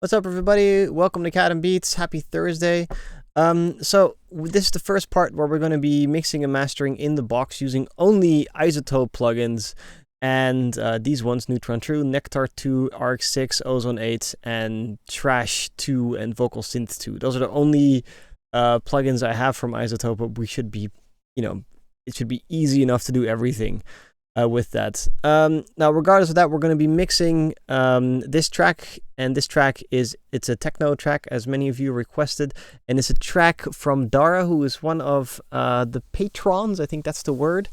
What's up, everybody? Welcome to Cat and Beats. Happy Thursday. So this is the first part where we're going to be mixing and mastering in the box using only Izotope plugins and these ones: Neutron True, Nectar 2, Arc 6, Ozone 8, and Trash 2 and Vocal Synth 2. Those are the only plugins I have from Izotope, but we should be, it should be easy enough to do everything with that. Now, regardless of that, we're going to be mixing this track, and this track it's a techno track, as many of you requested, and it's a track from Dara, who is one of the patrons. I think that's the word.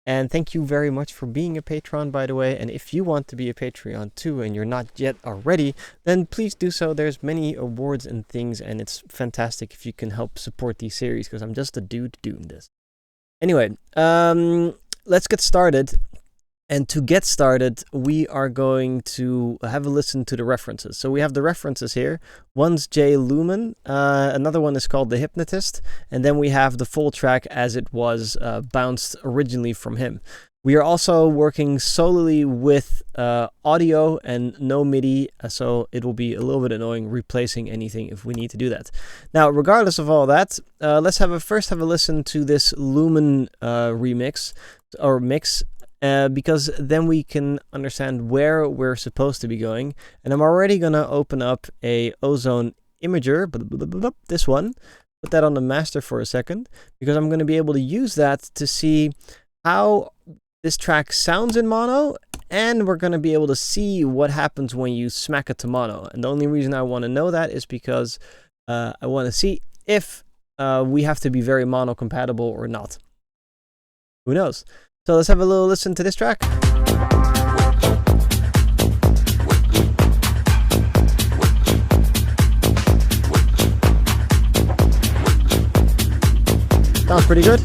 And thank you very much for being a patron, by the way. And if you want to be a Patreon too, and you're not yet already, then please do so. There's many awards and things, and it's fantastic if you can help support these series, because I'm just a dude doing this. Anyway, let's get started. And to get started, we are going to have a listen to the references. So we have the references here. One's Jay Lumen, another one is called The Hypnotist, and then we have the full track as it was bounced originally from him. We are also working solely with audio and no MIDI, so it will be a little bit annoying replacing anything if we need to do that. Now, regardless of all that, let's first have a listen to this Lumen remix, or mix, because then we can understand where we're supposed to be going. And I'm already going to open up a Ozone Imager, this one, put that on the master for a second, because I'm going to be able to use that to see how this track sounds in mono, and we're going to be able to see what happens when you smack it to mono. And the only reason I want to know that is because I want to see if we have to be very mono compatible or not. Who knows? So let's have a little listen to this track. Sounds pretty good.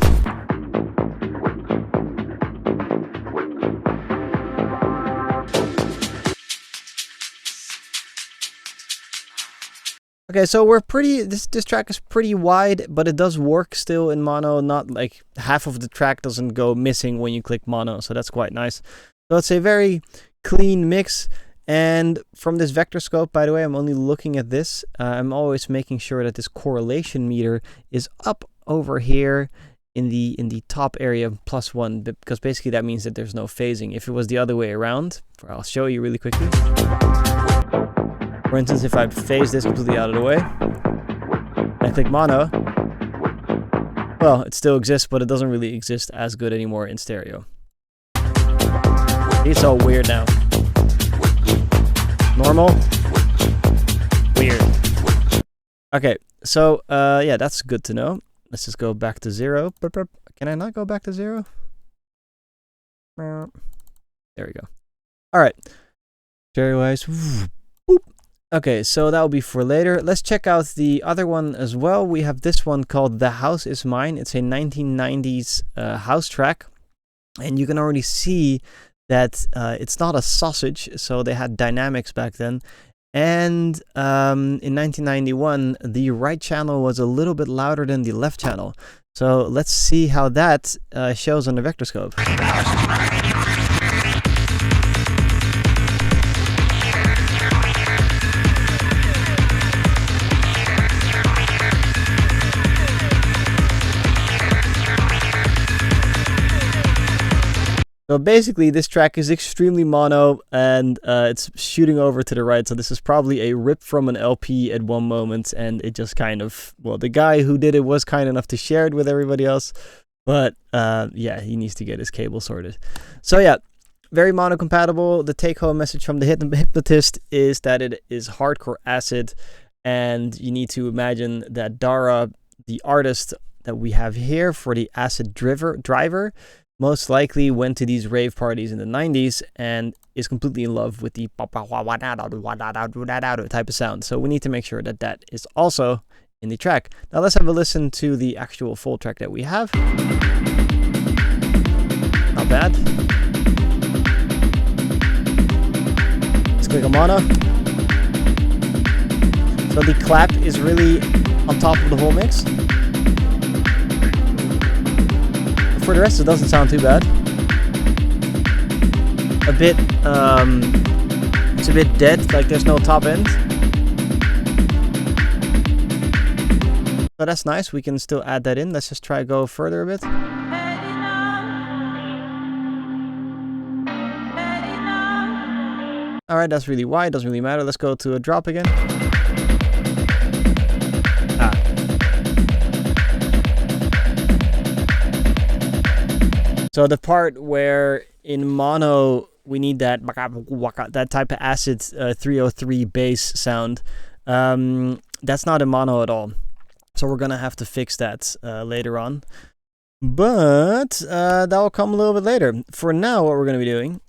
Okay, so we're this track is pretty wide, but it does work still in mono. Not like half of the track doesn't go missing when you click mono, so that's quite nice. So it's a very clean mix. And from this vector scope, by the way, I'm only looking at this. I'm always making sure that this correlation meter is up over here in the top area of +1, because basically that means that there's no phasing. If it was the other way around, I'll show you really quickly. For instance, if I phase this completely out of the way, and I click mono, well, it still exists, but it doesn't really exist as good anymore in stereo. It's all weird now. Normal. Weird. Okay, so yeah, that's good to know. Let's just go back to 0. Can I not go back to 0? There we go. All right. Stereo-wise. Okay, so that will be for later. Let's check out the other one as well. We have this one called The House Is Mine. It's a 1990s house track. And you can already see that it's not a sausage, so they had dynamics back then. And in 1991, the right channel was a little bit louder than the left channel. So let's see how that shows on the vector scope. So basically, this track is extremely mono, and it's shooting over to the right. So this is probably a rip from an LP at one moment, and it just kind of, well, the guy who did it was kind enough to share it with everybody else. But yeah, he needs to get his cable sorted. So yeah, very mono compatible. The take-home message from the Hypnotist is that it is hardcore acid, and you need to imagine that Dara, the artist that we have here for the acid driver, most likely went to these rave parties in the 90s and is completely in love with the type of sound. So we need to make sure that that is also in the track. Now let's have a listen to the actual full track that we have. Not bad. Let's click on mono. So the clap is really on top of the whole mix. For the rest, it doesn't sound too bad. A bit, it's a bit dead, like there's no top end. So that's nice. We can still add that in. Let's just try to go further a bit. All right, that's really wide. Doesn't really matter. Let's go to a drop again. So the part where in mono we need that type of acid 303 bass sound, that's not in mono at all. So we're gonna have to fix that later on. But that will come a little bit later. For now, what we're gonna be doing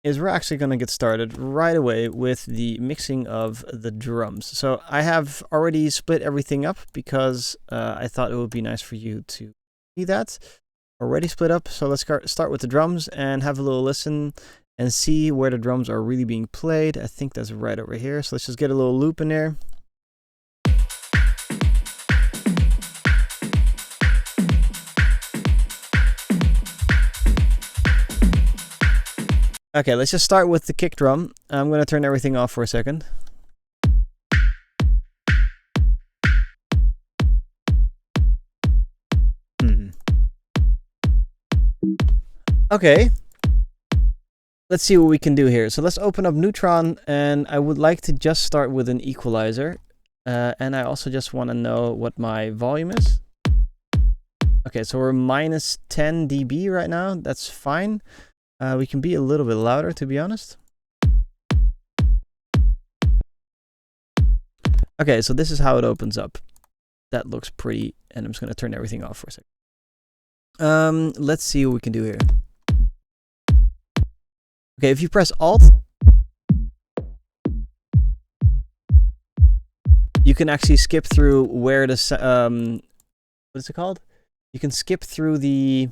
is we're actually gonna get started right away with the mixing of the drums. So I have already split everything up because I thought it would be nice for you to see that. Already split up, so let's start with the drums and have a little listen and see where the drums are really being played. I think that's right over here, so let's just get a little loop in there. Okay, let's just start with the kick drum. I'm going to turn everything off for a second. Okay, let's see what we can do here. So let's open up Neutron, and I would like to just start with an equalizer. And I also just want to know what my volume is. Okay, so we're minus 10 dB right now. That's fine. We can be a little bit louder, to be honest. Okay, so this is how it opens up. That looks pretty, and I'm just going to turn everything off for a second. Let's see what we can do here. Okay, if you press Alt, you can actually skip through where the what is it called? You can skip through the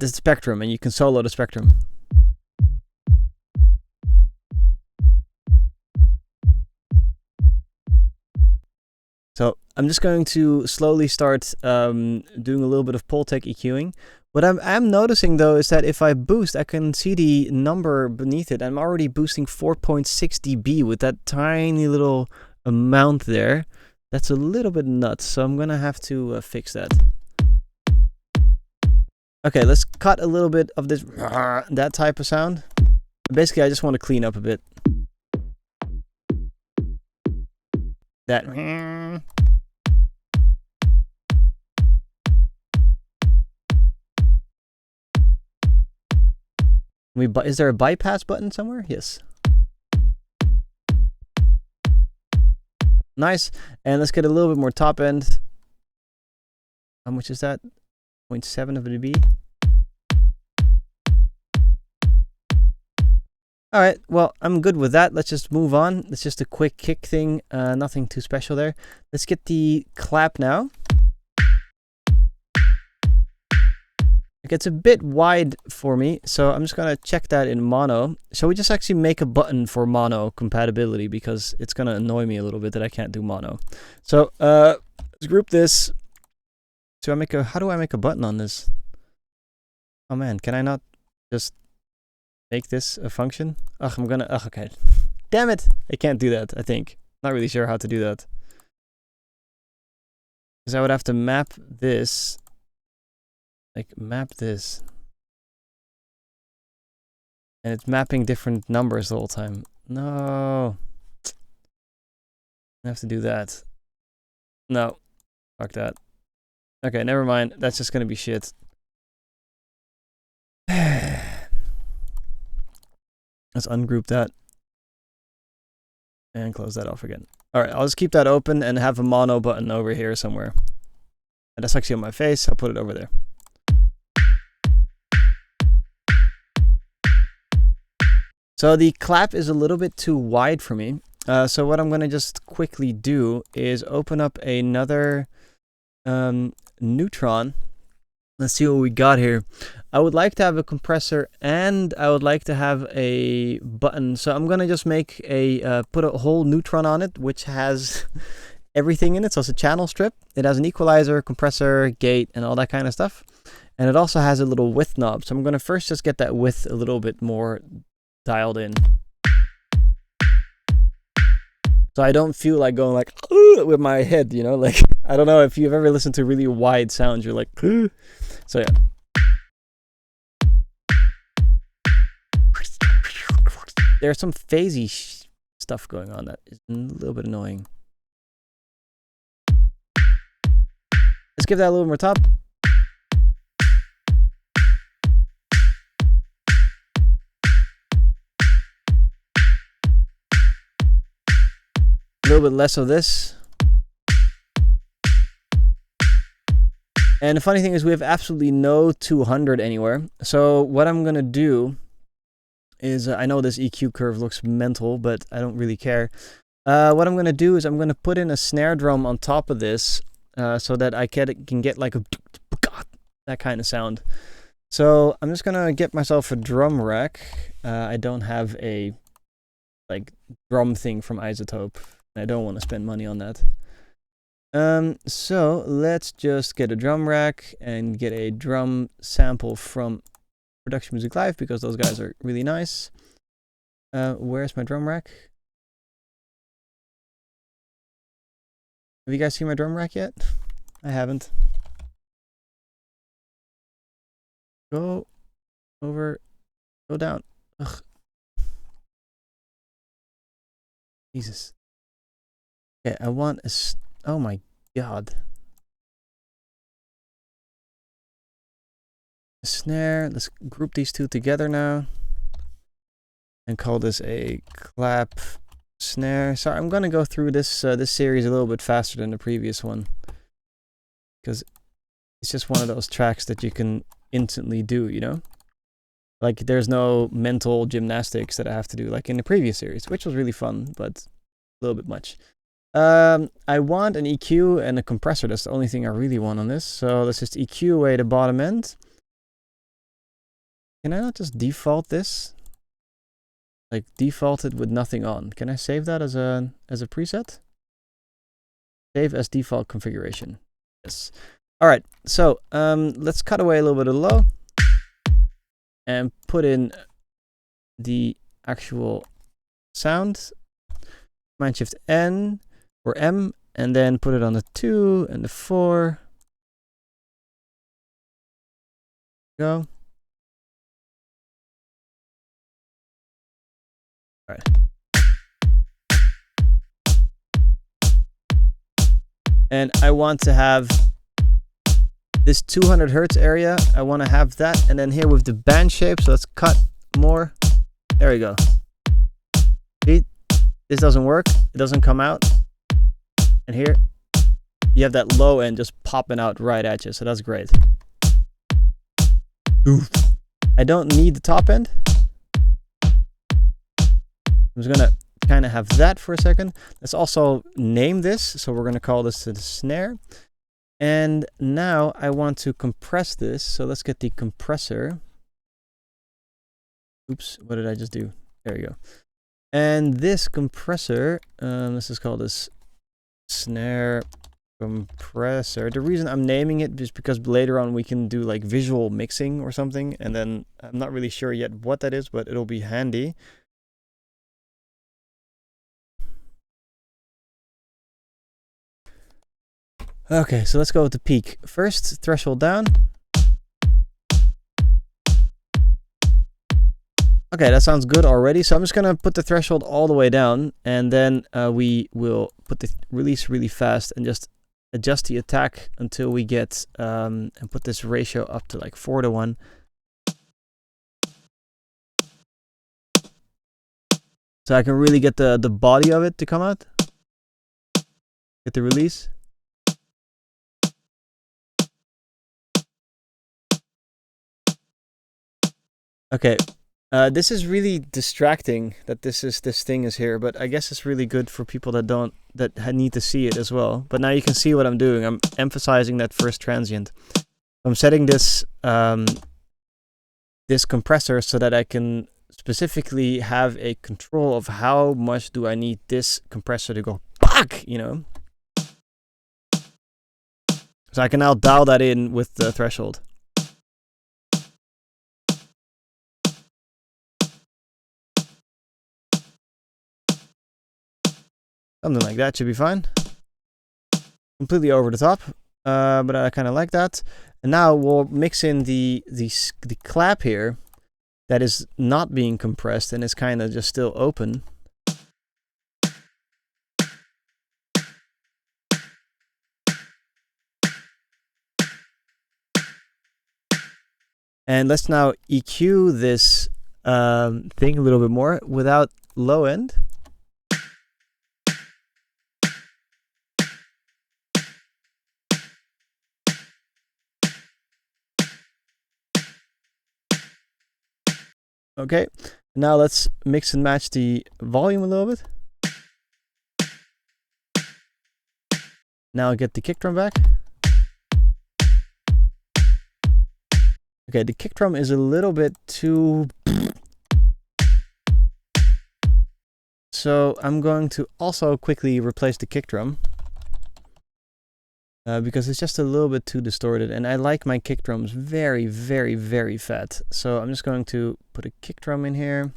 spectrum, and you can solo the spectrum. So I'm just going to slowly start doing a little bit of Pultec EQing. What I'm noticing though is that if I boost, I can see the number beneath it. I'm already boosting 4.6 dB with that tiny little amount there. That's a little bit nuts, so I'm gonna have to fix that. Okay, let's cut a little bit of this that type of sound. Basically, I just want to clean up a bit. That. Is there a bypass button somewhere? Yes. Nice. And let's get a little bit more top end. How much is that? 0.7 of a dB. All right, well, I'm good with that. Let's just move on. It's just a quick kick thing. Nothing too special there. Let's get the clap now. It gets a bit wide for me, so I'm just gonna check that in mono. Shall we just actually make a button for mono compatibility, because it's gonna annoy me a little bit that I can't do mono. So let's group this. How do I make a button on this? Oh man, can I not just make this a function? Okay. Damn it, I can't do that, I think. Not really sure how to do that. Because I would have to map this. Like, map this. And it's mapping different numbers the whole time. No. I have to do that. No. Fuck that. Okay, never mind. That's just gonna be shit. Let's ungroup that. And close that off again. Alright, I'll just keep that open and have a mono button over here somewhere. And that's actually on my face. I'll put it over there. So the clap is a little bit too wide for me. So what I'm going to just quickly do is open up another Neutron. Let's see what we got here. I would like to have a compressor, and I would like to have a button. So I'm going to just make put a whole Neutron on it, which has everything in it. So it's a channel strip. It has an equalizer, compressor, gate, and all that kind of stuff. And it also has a little width knob. So I'm going to first just get that width a little bit more dialed in. So I don't feel like going like with my head, you know, like I don't know if you've ever listened to really wide sounds, you're like so yeah. There's some phasey stuff going on that is a little bit annoying. Let's give that a little more top. A little bit less of this. And the funny thing is we have absolutely no 200 anywhere. So what I'm going to do is, I know this EQ curve looks mental, but I don't really care. What I'm going to do is I'm going to put in a snare drum on top of this so that I can get like a that kind of sound. So I'm just going to get myself a drum rack. I don't have a like drum thing from Izotope. I don't want to spend money on that. So let's just get a drum rack and get a drum sample from Production Music Live because those guys are really nice. Where's my drum rack? Have you guys seen my drum rack yet? I haven't. Go over, go down. Ugh. Jesus. Okay, I want a... Oh my god. A snare. Let's group these two together now. And call this a clap snare. Sorry, I'm gonna go through this this series a little bit faster than the previous one. Because it's just one of those tracks that you can instantly do, you know? Like, there's no mental gymnastics that I have to do, like in the previous series, which was really fun, but a little bit much. I want an EQ and a compressor. That's the only thing I really want on this. So let's just EQ away the bottom end. Can I not just default this? Like, default it with nothing on. Can I save that as a preset? Save as default configuration. Yes. All right. So let's cut away a little bit of the low and put in the actual sound. Command Shift N or M, and then put it on the 2 and the 4. Go. All right. And I want to have this 200 hertz area. I want to have that, and then here with the band shape. So let's cut more. There we go. See, this doesn't work. It doesn't come out. And here, you have that low end just popping out right at you. So that's great. Oof. I don't need the top end. I'm just gonna kind of have that for a second. Let's also name this. So we're gonna call this the snare. And now I want to compress this. So let's get the compressor. Oops, what did I just do? There we go. And this compressor, let's just call this snare compressor. The reason I'm naming it is because later on we can do like visual mixing or something. And then I'm not really sure yet what that is, but it'll be handy. Okay, so let's go with the peak. First, threshold down. Okay, that sounds good already. So I'm just going to put the threshold all the way down. And then we will put the release really fast and just adjust the attack until we get, and put this ratio up to like 4:1. So I can really get the body of it to come out. Get the release. Okay, this is really distracting that this thing is here, but I guess it's really good for people that need to see it as well. But now you can see what I'm doing. I'm emphasizing that first transient. I'm setting this this compressor so that I can specifically have a control of how much do I need this compressor to go back, you know. So I can now dial that in with the threshold. Something like that should be fine. Completely over the top, but I kind of like that. And now we'll mix in the clap here that is not being compressed and is kind of just still open. And let's now EQ this thing a little bit more without low end. Okay, now let's mix and match the volume a little bit. Now I'll get the kick drum back. Okay, the kick drum is a little bit too... So I'm going to also quickly replace the kick drum. Because it's just a little bit too distorted, and I like my kick drums very, very, very fat. So I'm just going to put a kick drum in here.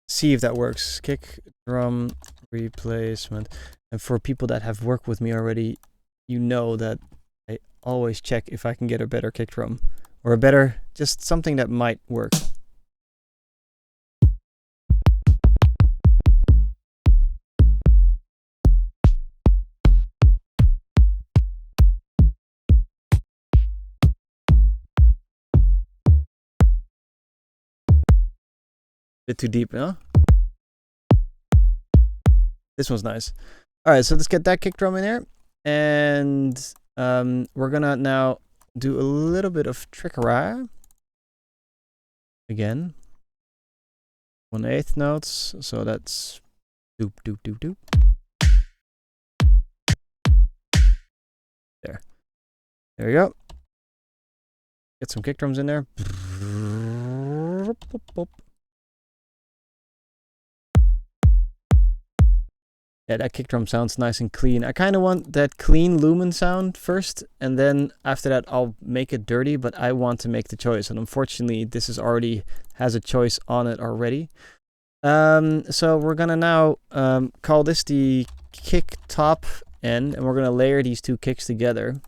See if that works. Kick drum replacement. And for people that have worked with me already, you know that I always check if I can get a better kick drum. Or a better, just something that might work. Bit too deep, huh? This one's nice. All right, so let's get that kick drum in there, and we're gonna now do a little bit of trickery. Again, 1/8 notes, so that's doop doop doop doop. There we go. Get some kick drums in there. Yeah, that kick drum sounds nice and clean. I kind of want that clean lumen sound first, and then after that I'll make it dirty, but I want to make the choice. And unfortunately, this is already has a choice on it already. So we're gonna now call this the kick top end, and we're gonna layer these two kicks together.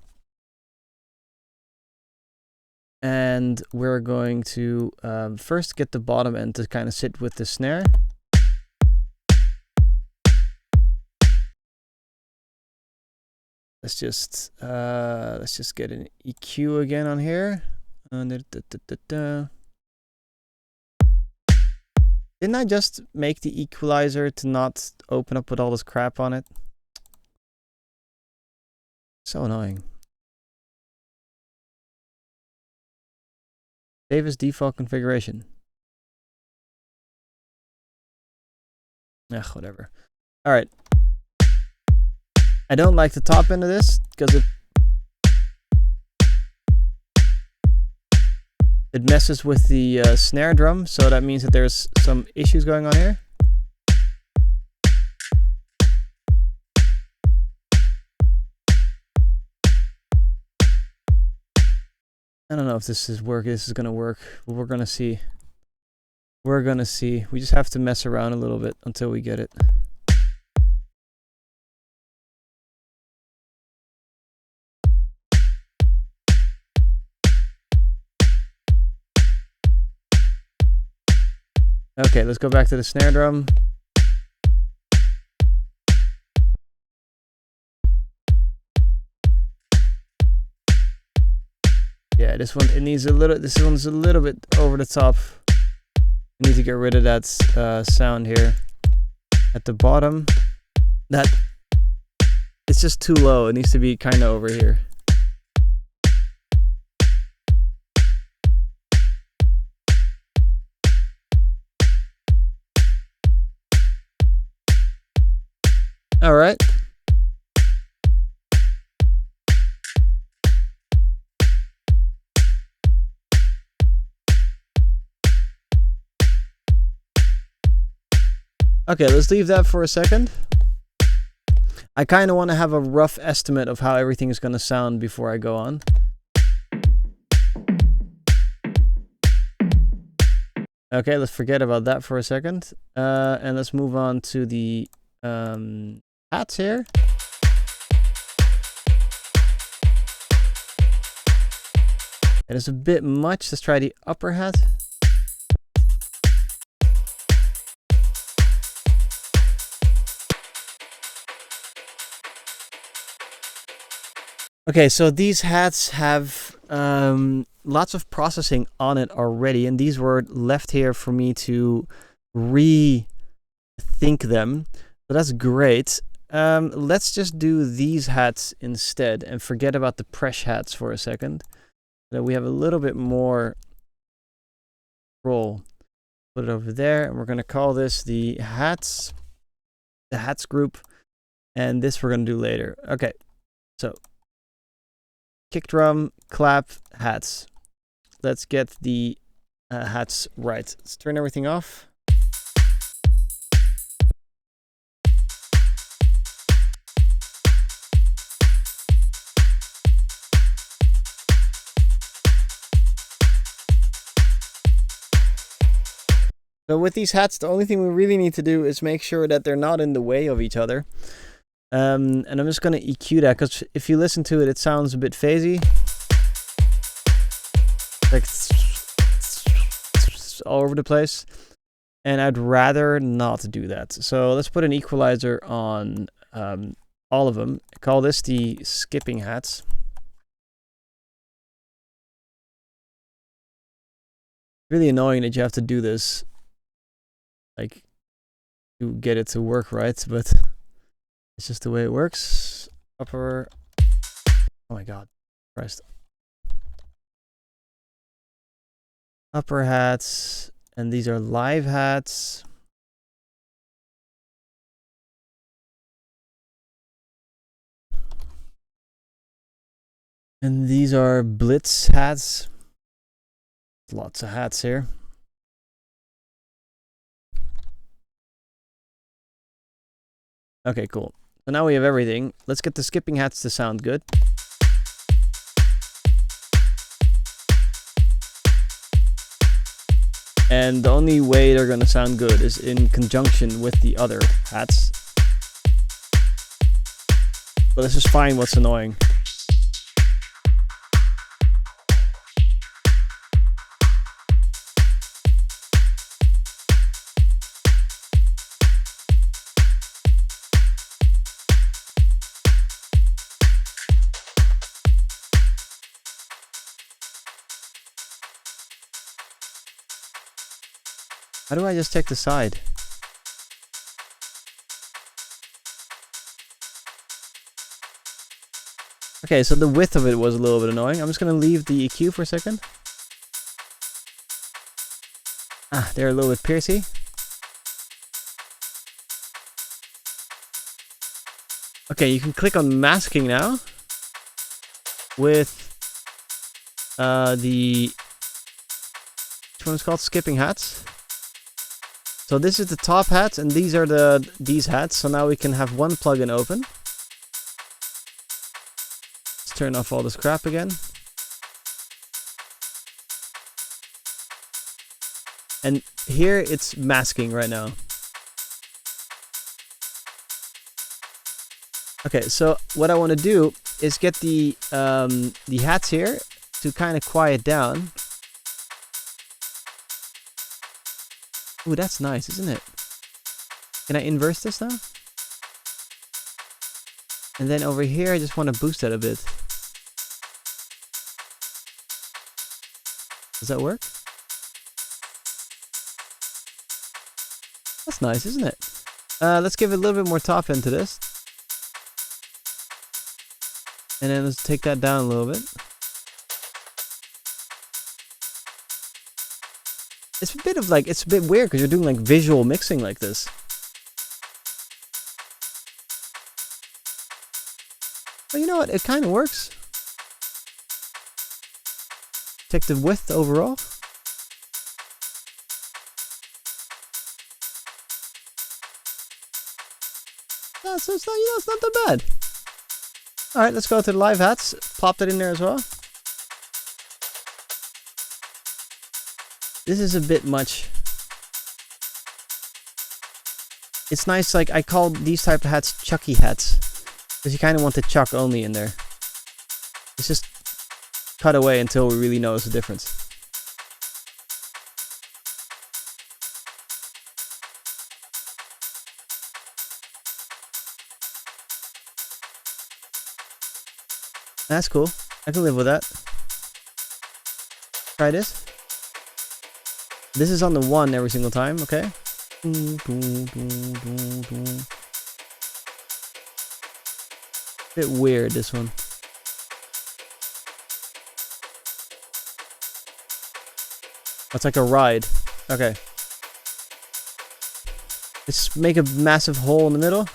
And we're going to first get the bottom end to kind of sit with the snare. Let's just get an EQ again on here. Didn't I just make the equalizer to not open up with all this crap on it? So annoying. Save as default configuration. Ugh, whatever. All right. I don't like the top end of this because it messes with the snare drum, so that means that there's some issues going on here. I don't know if this is gonna work, but we're gonna see. We're gonna see. We just have to mess around a little bit until we get it. Okay, let's go back to the snare drum. Yeah, this one's a little bit over the top. I need to get rid of that sound here at the bottom. It's just too low. It needs to be kind of over here. All right. Okay, let's leave that for a second. I kind of want to have a rough estimate of how everything is going to sound before I go on. Okay, let's forget about that for a second. And let's move on to the hats here. It is a bit much. Let's try the upper hat. Okay, so these hats have lots of processing on it already, and these were left here for me to rethink them. So that's great. Let's just do these hats instead and forget about the Presh hats for a second. So we have a little bit more control. Put it over there, and we're going to call this the hats group, and this we're going to do later. Okay, so kick drum, clap, hats. Let's get the hats right. Let's turn everything off. So with these hats, the only thing we really need to do is make sure that they're not in the way of each other. And I'm just going to EQ that, because if you listen to it, it sounds a bit phasey. Like all over the place. And I'd rather not do that. So let's put an equalizer on all of them. Call this the skipping hats. Really annoying that you have to do this, like, to get it to work right, but it's just the way it works. Upper, oh my god, Christ. Upper hats, and these are live hats. And these are blitz hats. Lots of hats here. Okay, cool. So now we have everything. Let's get the skipping hats to sound good. And the only way they're going to sound good is in conjunction with the other hats. But let's just find what's annoying. How do I just take the side? Okay, so the width of it was a little bit annoying. I'm just going to leave the EQ for a second. Ah, they're a little bit piercy. Okay, you can click on masking now with the, which one is called skipping hats. So this is the top hats, and these are these hats. So now we can have one plugin open. Let's turn off all this crap again. And here it's masking right now. Okay, so what I want to do is get the hats here to kind of quiet down. Ooh, that's nice, isn't it? Can I inverse this now? And then over here, I just want to boost that a bit. Does that work? That's nice, isn't it? Let's give it a little bit more top end to this. And then let's take that down a little bit. It's a bit of like, it's a bit weird because you're doing like visual mixing like this. But you know what? It kind of works. Check the width overall. Yeah, so it's not, you know, it's not that bad. All right, let's go to the live hats. Pop that in there as well. This is a bit much. it's nice, like I call these type of hats chucky hats, because you kind of want the chuck only in there. It's just cut away until we really notice the difference. That's cool. I can live with that. Try this. This is on the 1 every single time, okay? Bit weird, this one. It's like a ride. Okay. Let's make a massive hole in the middle.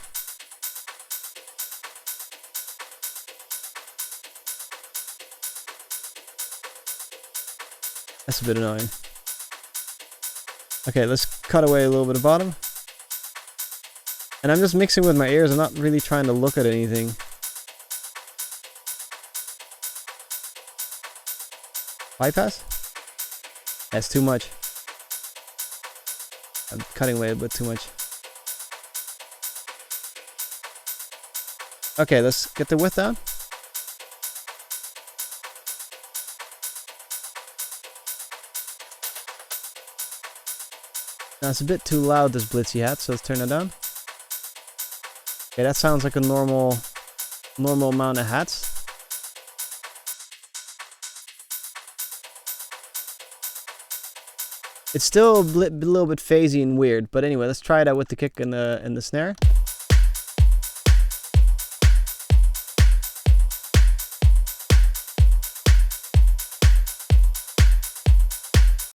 That's a bit annoying. Okay, let's cut away a little bit of bottom. And I'm just mixing with my ears. I'm not really trying to look at anything. Bypass? That's too much. I'm cutting away a bit too much. Okay, let's get the width down. Now it's a bit too loud, this blitzy hat, so let's turn it down. Okay, that sounds like a normal amount of hats. It's still a little bit phasey and weird, but anyway, let's try it out with the kick and the snare.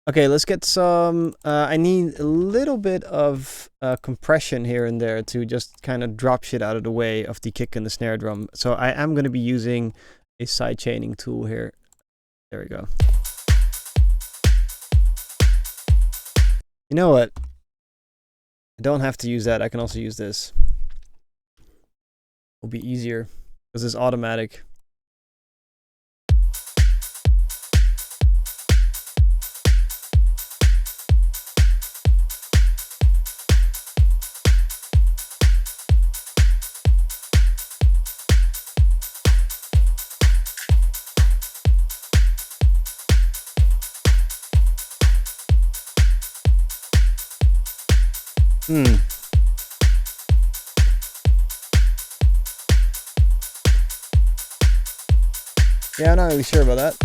Okay, let's get some, I need a little bit of compression here and there to just kind of drop shit out of the way of the kick and the snare drum. So I am going to be using a side chaining tool here. There we go. You know what? I don't have to use that. I can also use this. It'll be easier because it's automatic. Yeah, I'm not really sure about that.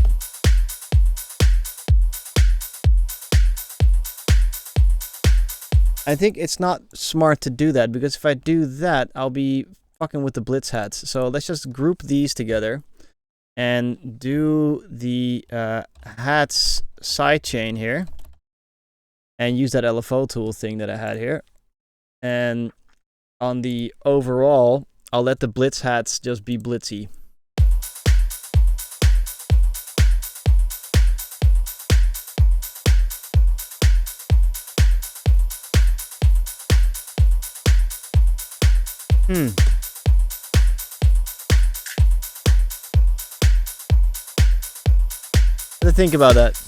I think it's not smart to do that, because if I do that, I'll be fucking with the blitz hats. So let's just group these together and do the hats sidechain here and use that LFO tool thing that I had here. And on the overall, I'll let the blitz hats just be blitzy. Let's think about that.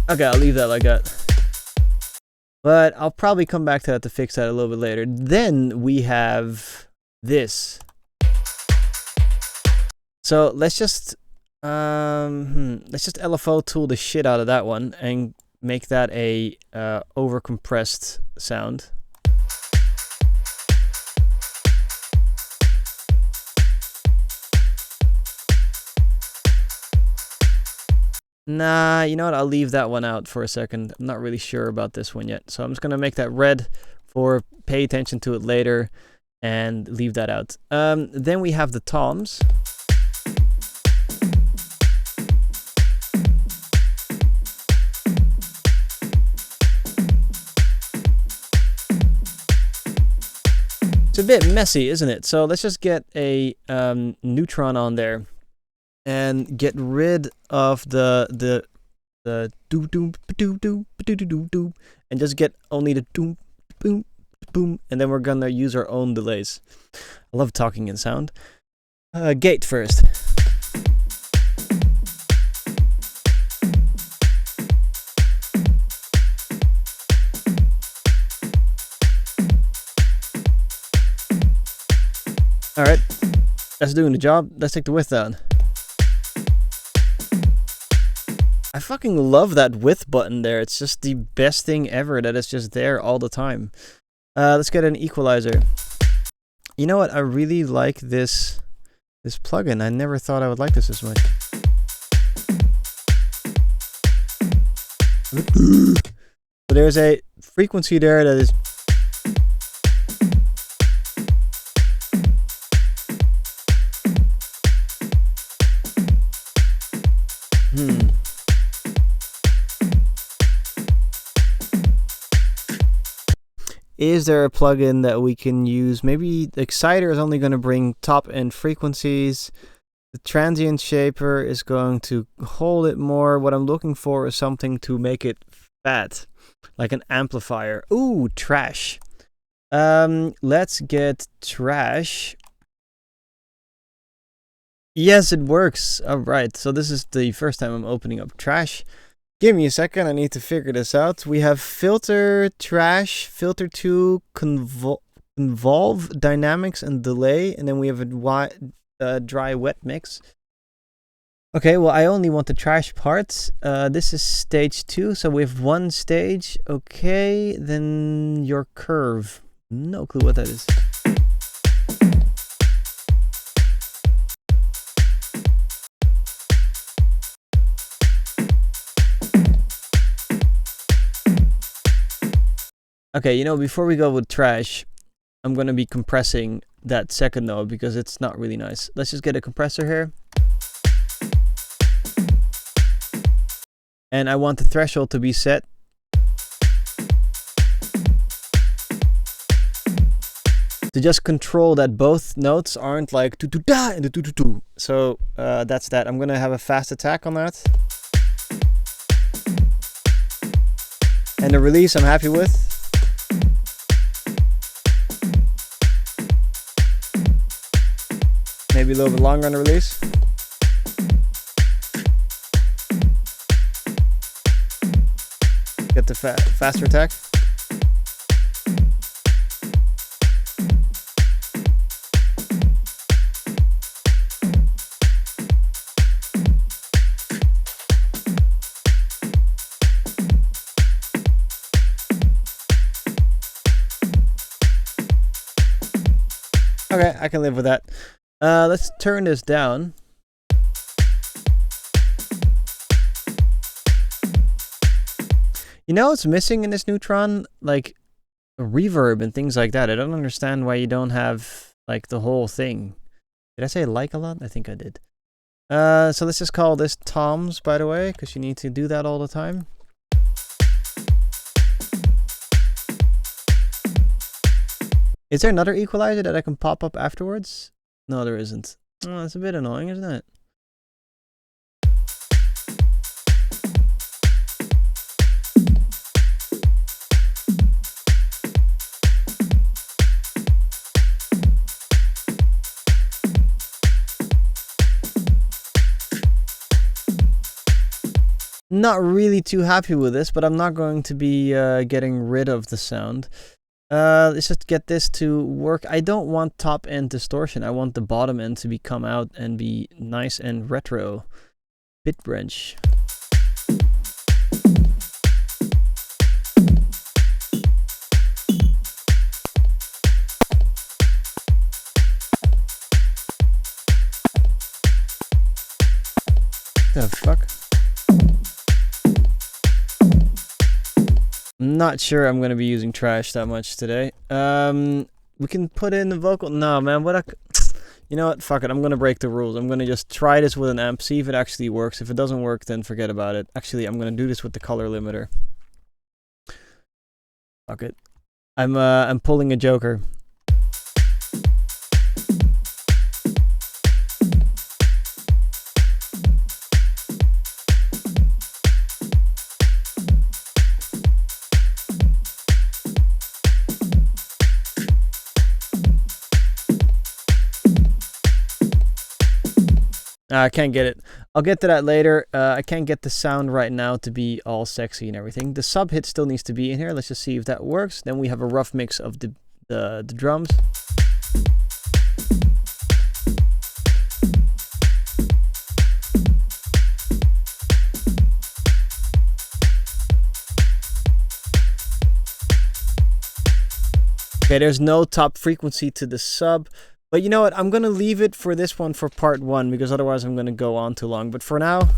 Okay, I'll leave that like that. But I'll probably come back to that to fix that a little bit later. Then we have this. So let's just LFO tool the shit out of that one and make that a overcompressed sound. Nah, you know what? I'll leave that one out for a second. I'm not really sure about this one yet. So I'm just going to make that red for pay attention to it later and leave that out. Then we have the toms. It's a bit messy, isn't it? So let's just get a neutron on there and get rid of the do doom do do do do do, and just get only the doom boom boom, and then we're gonna use our own delays. I love talking in sound. Gate first. Alright, that's doing the job. Let's take the width down. I fucking love that width button there. It's just the best thing ever that it's just there all the time. Let's get an equalizer. You know what? I really like this plugin. I never thought I would like this as much. So there's a frequency there that is... Is there a plugin that we can use? Maybe the Exciter is only going to bring top end frequencies. The transient shaper is going to hold it more. What I'm looking for is something to make it fat, like an amplifier. Ooh, trash. Let's get trash. Yes, it works. All right, so this is the first time I'm opening up trash. Give me a second, I need to figure this out. We have filter, trash, filter 2, convolve, dynamics, and delay. And then we have a dry wet mix. Okay, well, I only want the trash parts. This is stage 2, so we have one stage. Okay, then your curve. No clue what that is. Okay, you know, before we go with trash, I'm going to be compressing that second note because it's not really nice. Let's just get a compressor here. And I want the threshold to be set. To just control that both notes aren't like do-do-da and do-do-do-do. So that's that. I'm going to have a fast attack on that. And the release I'm happy with. Maybe a little bit longer on the release. Get the faster attack. Okay, I can live with that. Let's turn this down. You know what's missing in this Neutron? Like reverb and things like that. I don't understand why you don't have like the whole thing. Did I say like a lot? I think I did. So let's just call this toms, by the way, because you need to do that all the time. Is there another equalizer that I can pop up afterwards? No, there isn't. Oh, that's a bit annoying, isn't it? Not really too happy with this, but I'm not going to be getting rid of the sound. Let's just get this to work. I don't want top end distortion. I want the bottom end to come out and be nice and retro. Bit wrench. The fuck? I'm not sure I'm going to be using trash that much today. We can put in the vocal. No, man, you know what? Fuck it. I'm going to break the rules. I'm going to just try this with an amp, see if it actually works. If it doesn't work, then forget about it. Actually, I'm going to do this with the color limiter. Fuck it. I'm pulling a joker. I can't get it. I'll get to that later. I can't get the sound right now to be all sexy and everything. The sub hit still needs to be in here. Let's just see if that works. Then we have a rough mix of the drums. Okay, there's no top frequency to the sub. But you know what? I'm going to leave it for this one for part 1, because otherwise I'm going to go on too long. But for now...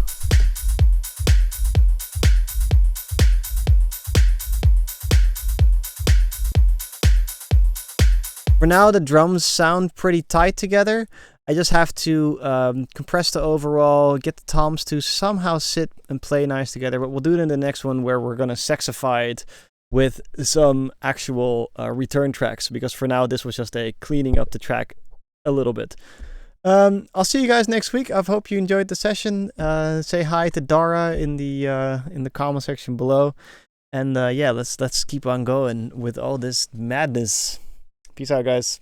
For now, the drums sound pretty tight together. I just have to compress the overall, get the toms to somehow sit and play nice together. But we'll do it in the next one, where we're going to sexify it with some actual return tracks, because for now this was just a cleaning up the track a little bit. I'll see you guys next week. I hope you enjoyed the session. Say hi to Dara in the comment section below, and yeah, let's keep on going with all this madness. Peace out, guys.